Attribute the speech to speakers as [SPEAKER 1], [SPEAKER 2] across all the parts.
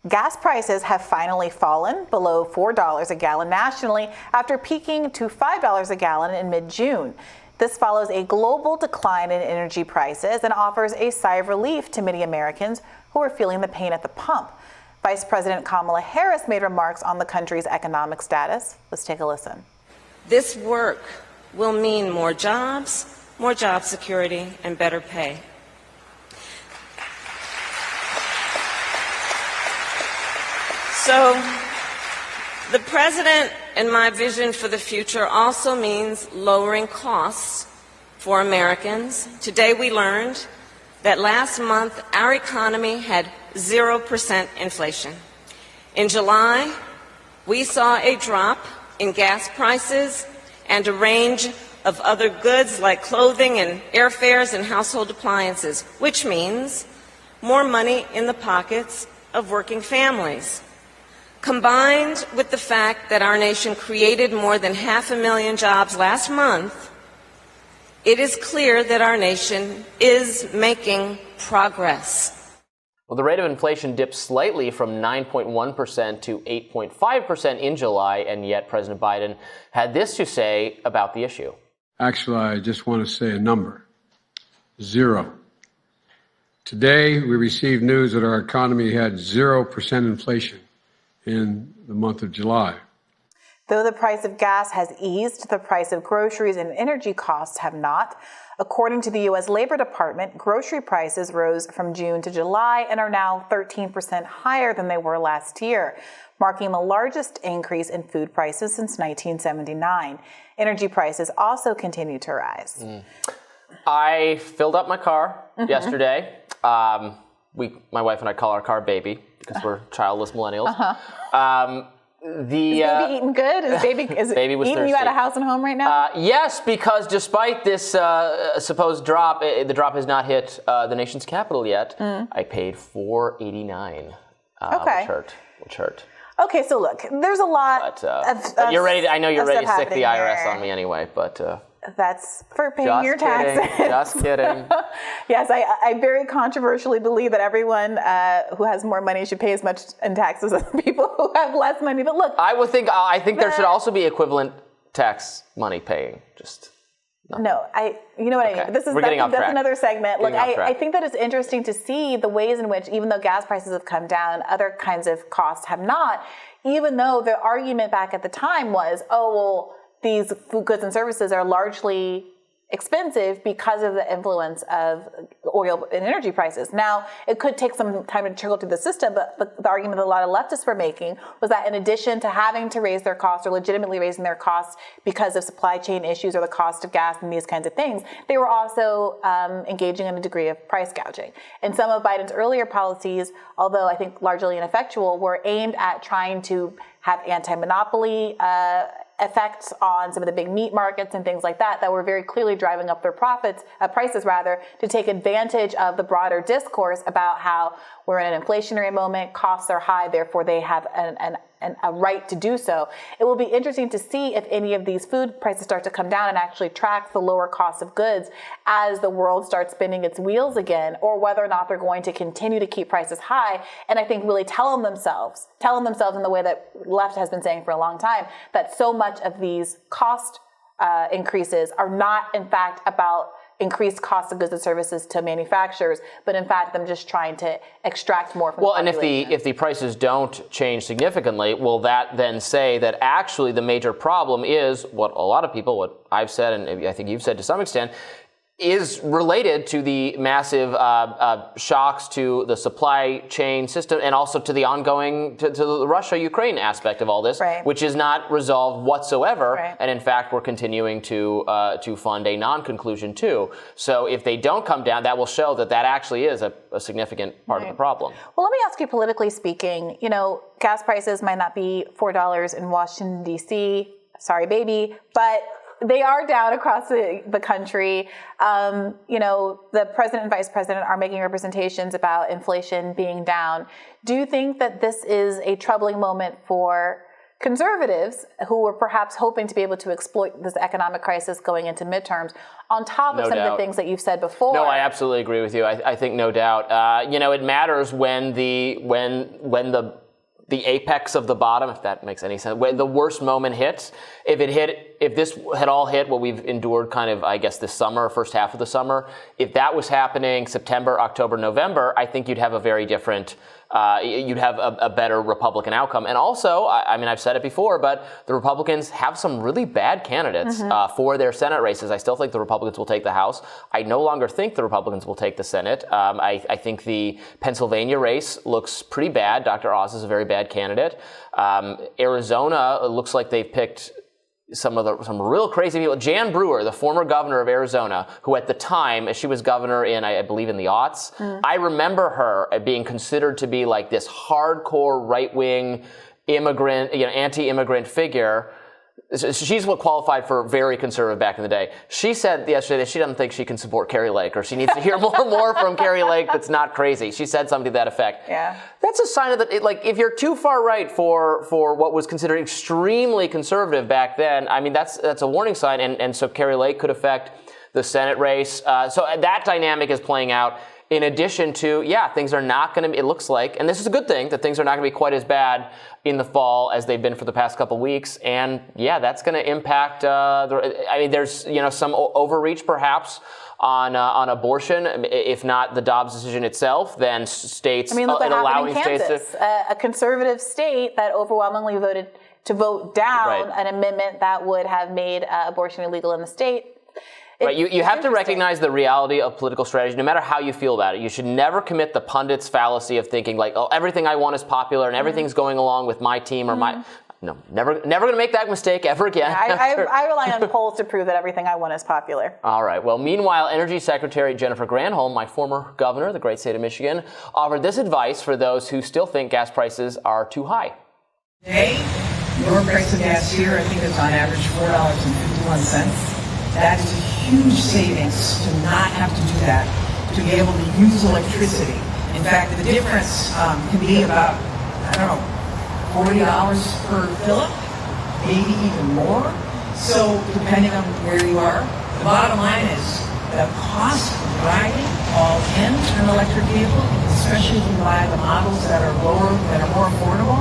[SPEAKER 1] Gas prices have finally fallen below $4 a gallon nationally after peaking to $5 a gallon in mid-June. This follows a global decline in energy prices and offers a sigh of relief to many Americans who are feeling the pain at the pump. Vice President Kamala Harris made remarks on the country's economic status. Let's take a listen.
[SPEAKER 2] This work will mean more jobs security, and better pay. So, the President and my vision for the future also means lowering costs for Americans. Today we learned that last month our economy had 0% inflation. In July, we saw a drop in gas prices and a range of other goods like clothing and airfares and household appliances, which means more money in the pockets of working families. Combined with the fact that our nation created more than 500,000 jobs last month, it is clear that our nation is making progress.
[SPEAKER 3] Well, the rate of inflation dipped slightly from 9.1% to 8.5% in July, and yet President Biden had this to say about the issue.
[SPEAKER 4] Actually, I just want to say a number. 0. Today, we received news that our economy had 0% inflation in the month of July.
[SPEAKER 1] Though the price of gas has eased, the price of groceries and energy costs have not. According to the U.S. Labor Department, grocery prices rose from June to July and are now 13% higher than they were last year, marking the largest increase in food prices since 1979. Energy prices also continue to rise.
[SPEAKER 3] I filled up my car yesterday. My wife and I call our car Baby because we're childless millennials.
[SPEAKER 1] Is baby eating good? Is baby
[SPEAKER 3] Baby was
[SPEAKER 1] eating
[SPEAKER 3] thirsty.
[SPEAKER 1] you out of house and home right now?
[SPEAKER 3] Yes, because despite this supposed drop, the drop has not hit the nation's capital yet. I paid $4.89, which hurt.
[SPEAKER 1] Okay, so look, there's a lot
[SPEAKER 3] but you're ready. I know you're ready to stick the IRS
[SPEAKER 1] there
[SPEAKER 3] on me anyway, but
[SPEAKER 1] that's for paying your taxes.
[SPEAKER 3] Just kidding.
[SPEAKER 1] Yes, I very controversially believe that everyone who has more money should pay as much in taxes as people who have less money. But look,
[SPEAKER 3] I think there should also be equivalent tax money paying.
[SPEAKER 1] No, you know what I mean. That's another segment. Look, I think that it's interesting to see the ways in which, even though gas prices have come down, other kinds of costs have not, even though the argument back at the time was, these food goods and services are largely expensive because of the influence of oil and energy prices. Now, it could take some time to trickle through the system, but the argument that a lot of leftists were making was that in addition to having to raise their costs or legitimately raising their costs because of supply chain issues or the cost of gas and these kinds of things, they were also engaging in a degree of price gouging. And some of Biden's earlier policies, although I think largely ineffectual, were aimed at trying to have anti-monopoly effects on some of the big meat markets and things like that were very clearly driving up their prices to take advantage of the broader discourse about how we're in an inflationary moment, costs are high, therefore they have a right to do so. It will be interesting to see if any of these food prices start to come down and actually track the lower cost of goods as the world starts spinning its wheels again, or whether or not they're going to continue to keep prices high. And I think really telling themselves in the way that left has been saying for a long time, that so much of these cost increases are not in fact about increased cost of goods and services to manufacturers, but in fact them just trying to extract more from the population.
[SPEAKER 3] And if the prices don't change significantly, will that then say that actually the major problem is what a lot of people, what I've said, and I think you've said to some extent, is related to the massive shocks to the supply chain system and also to the ongoing, to the Russia-Ukraine aspect of all this, which is not resolved whatsoever. And in fact, we're continuing to fund a non-conclusion too. So if they don't come down, that will show that actually is a significant part of the problem.
[SPEAKER 1] Well, let me ask you, politically speaking, gas prices might not be $4 in Washington, D.C., sorry, baby, but they are down across the country. The president and vice president are making representations about inflation being down. Do you think that this is a troubling moment for conservatives who were perhaps hoping to be able to exploit this economic crisis going into midterms on top of some of the things that you've said before.
[SPEAKER 3] No, I absolutely agree with you. I think no doubt. It matters when the apex of the bottom, if that makes any sense, when the worst moment hits. If this had all hit what we've endured kind of, I guess, this summer, first half of the summer, if that was happening September, October, November, I think you'd have a very different, you'd have a better Republican outcome. And also, I mean, I've said it before, but the Republicans have some really bad candidates for their Senate races. I still think the Republicans will take the House. I no longer think the Republicans will take the Senate. I think the Pennsylvania race looks pretty bad. Dr. Oz is a very bad candidate. Arizona, it looks like they've picked some real crazy people. Jan Brewer, the former governor of Arizona, who at the time, she was governor in, I believe, in the aughts. I remember her being considered to be like this hardcore right-wing immigrant, anti-immigrant figure. She's what qualified for very conservative back in the day. She said yesterday that she doesn't think she can support Carrie Lake, or she needs to hear more from Carrie Lake that's not crazy. She said something to that effect.
[SPEAKER 1] Yeah.
[SPEAKER 3] That's a sign of that. Like, if you're too far right for what was considered extremely conservative back then, I mean, that's a warning sign. And so Carrie Lake could affect the Senate race. So that dynamic is playing out. In addition to, things are not going to be, it looks like, and this is a good thing, that things are not going to be quite as bad in the fall as they've been for the past couple of weeks. And that's going to impact, there's, some overreach perhaps on abortion. If not the Dobbs decision itself, then states,
[SPEAKER 1] look what happened in Kansas, a conservative state that overwhelmingly voted to vote down an amendment that would have made abortion illegal in the state.
[SPEAKER 3] Right, you have to recognize the reality of political strategy, no matter how you feel about it. You should never commit the pundit's fallacy of thinking like, oh, everything I want is popular and everything's going along with my team or my... No, never going to make that mistake ever again.
[SPEAKER 1] I rely on polls to prove that everything I want is popular.
[SPEAKER 3] All right. Well, meanwhile, Energy Secretary Jennifer Granholm, my former governor of the great state of Michigan, offered this advice for those who still think gas prices are too high.
[SPEAKER 5] Today, your price of gas here, I think, is on average $4.51. That is a huge savings to not have to do that, to be able to use electricity. In fact, the difference can be about, $40 per fill-up, maybe even more. So depending on where you are, the bottom line is the cost of driving all in an electric vehicle, especially if you buy the models that are lower, that are more affordable,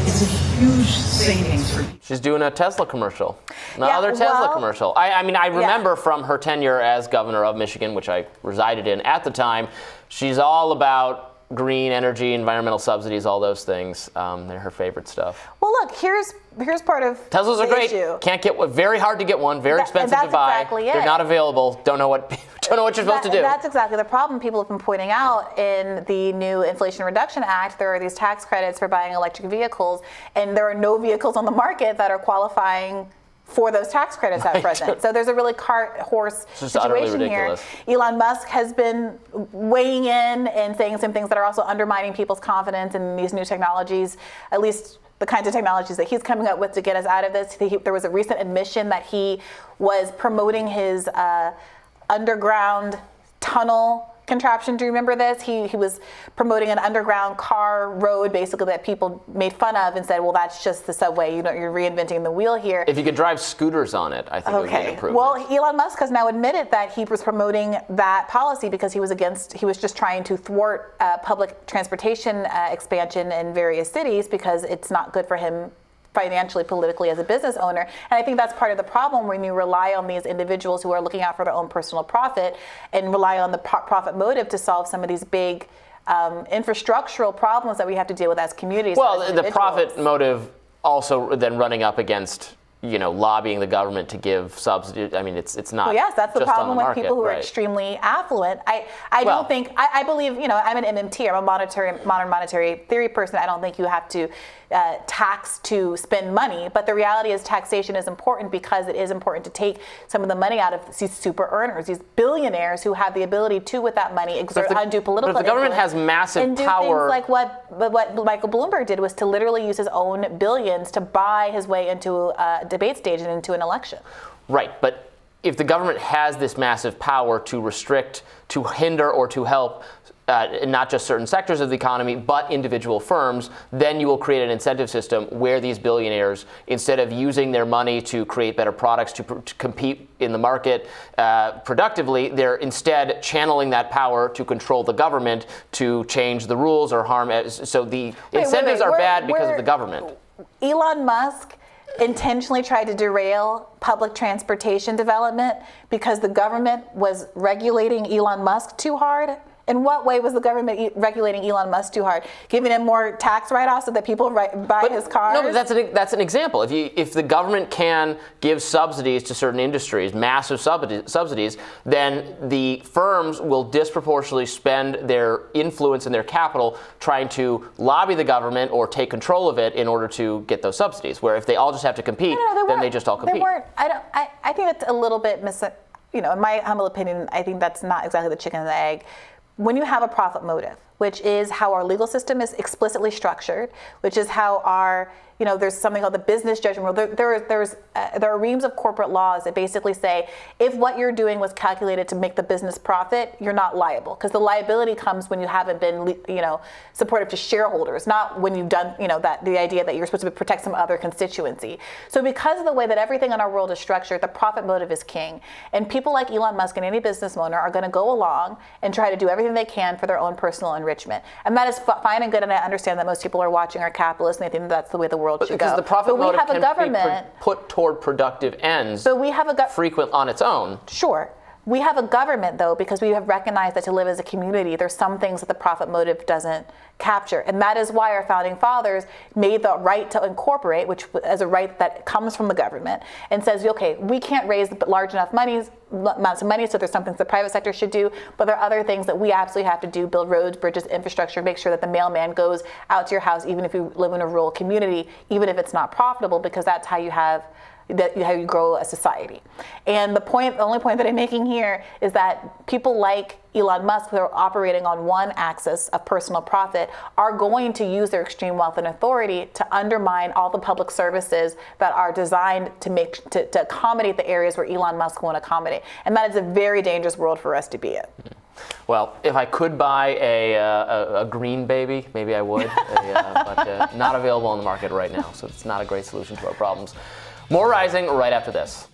[SPEAKER 5] it's a huge savings for people.
[SPEAKER 3] She's doing a Tesla commercial. Another Tesla commercial. I remember from her tenure as governor of Michigan, which I resided in at the time, she's all about green energy, environmental subsidies, all those things. They're her favorite stuff.
[SPEAKER 1] Well, look, here's part of
[SPEAKER 3] Teslas are great.
[SPEAKER 1] Issue.
[SPEAKER 3] Can't get one. Very hard to get one. Very expensive to buy.
[SPEAKER 1] Exactly it.
[SPEAKER 3] They're not available. Don't know what you're supposed to do.
[SPEAKER 1] That's exactly the problem people have been pointing out in the new Inflation Reduction Act. There are these tax credits for buying electric vehicles, and there are no vehicles on the market that are qualifying for those tax credits at present. So there's a really cart-horse situation here. Elon Musk has been weighing in and saying some things that are also undermining people's confidence in these new technologies, at least the kinds of technologies that he's coming up with to get us out of this. There was a recent admission that he was promoting his underground tunnel contraption. Do you remember this? He was promoting an underground car road, basically, that people made fun of and said, well, that's just the subway. You're reinventing the wheel here.
[SPEAKER 3] If you could drive scooters on it, I think it would be an improvement.
[SPEAKER 1] Well, Elon Musk has now admitted that he was promoting that policy because he was just trying to thwart public transportation expansion in various cities because it's not good for him financially, politically, as a business owner. And I think that's part of the problem when you rely on these individuals who are looking out for their own personal profit and rely on the profit motive to solve some of these big infrastructural problems that we have to deal with as communities.
[SPEAKER 3] Well, the profit motive also then running up against lobbying the government to give subsidies. I mean, it's not.
[SPEAKER 1] Well, yes, that's the problem with
[SPEAKER 3] market,
[SPEAKER 1] people who are extremely affluent. I believe, I'm an MMT, I'm a modern monetary theory person. I don't think you have to tax to spend money, but the reality is taxation is important because it is important to take some of the money out of these super earners, these billionaires who have the ability to, with that money, exert undue political influence.
[SPEAKER 3] But if the government has massive
[SPEAKER 1] and do
[SPEAKER 3] power,
[SPEAKER 1] things like what Michael Bloomberg did was to literally use his own billions to buy his way into a debate stage and into an election.
[SPEAKER 3] Right, but if the government has this massive power to restrict, to hinder, or to help not just certain sectors of the economy, but individual firms, then you will create an incentive system where these billionaires, instead of using their money to create better products, to compete in the market productively, they're instead channeling that power to control the government, to change the rules or harm. So the incentives are bad because of the government.
[SPEAKER 1] Elon Musk intentionally tried to derail public transportation development because the government was regulating Elon Musk too hard. In what way was the government regulating Elon Musk too hard? Giving him more tax write-offs so that people buy his cars?
[SPEAKER 3] No, but that's an example. If the government can give subsidies to certain industries, massive subsidies, then the firms will disproportionately spend their influence and their capital trying to lobby the government or take control of it in order to get those subsidies. Where if they all just have to compete, then they just all compete.
[SPEAKER 1] They weren't. I think that's a little bit in my humble opinion, I think that's not exactly the chicken and the egg. When you have a profit motive, which is how our legal system is explicitly structured, which is how our, there's something called the business judgment rule. There are reams of corporate laws that basically say if what you're doing was calculated to make the business profit, you're not liable, because the liability comes when you haven't been, supportive to shareholders, not when you've done, the idea that you're supposed to protect some other constituency. So because of the way that everything in our world is structured, the profit motive is king, and people like Elon Musk and any business owner are going to go along and try to do everything they can for their own personal enrichment, and that is fine and good. And I understand that most people are watching are capitalists, and they think that's the way the world should go.
[SPEAKER 3] Because the profit motive can be put toward productive ends.
[SPEAKER 1] So we have a
[SPEAKER 3] frequent on its own.
[SPEAKER 1] Sure. We have a government, though, because we have recognized that to live as a community, there's some things that the profit motive doesn't capture. And that is why our founding fathers made the right to incorporate, which is a right that comes from the government, and says, okay, we can't raise large enough amounts of money, so there's some things the private sector should do, but there are other things that we absolutely have to do: build roads, bridges, infrastructure, make sure that the mailman goes out to your house, even if you live in a rural community, even if it's not profitable, because that's how you grow a society. And the only point that I'm making here is that people like Elon Musk, who are operating on one axis of personal profit, are going to use their extreme wealth and authority to undermine all the public services that are designed to accommodate the areas where Elon Musk won't accommodate. And that is a very dangerous world for us to be in.
[SPEAKER 3] Well, if I could buy a green baby, maybe I would, but not available on the market right now, so it's not a great solution to our problems. More Rising right after this.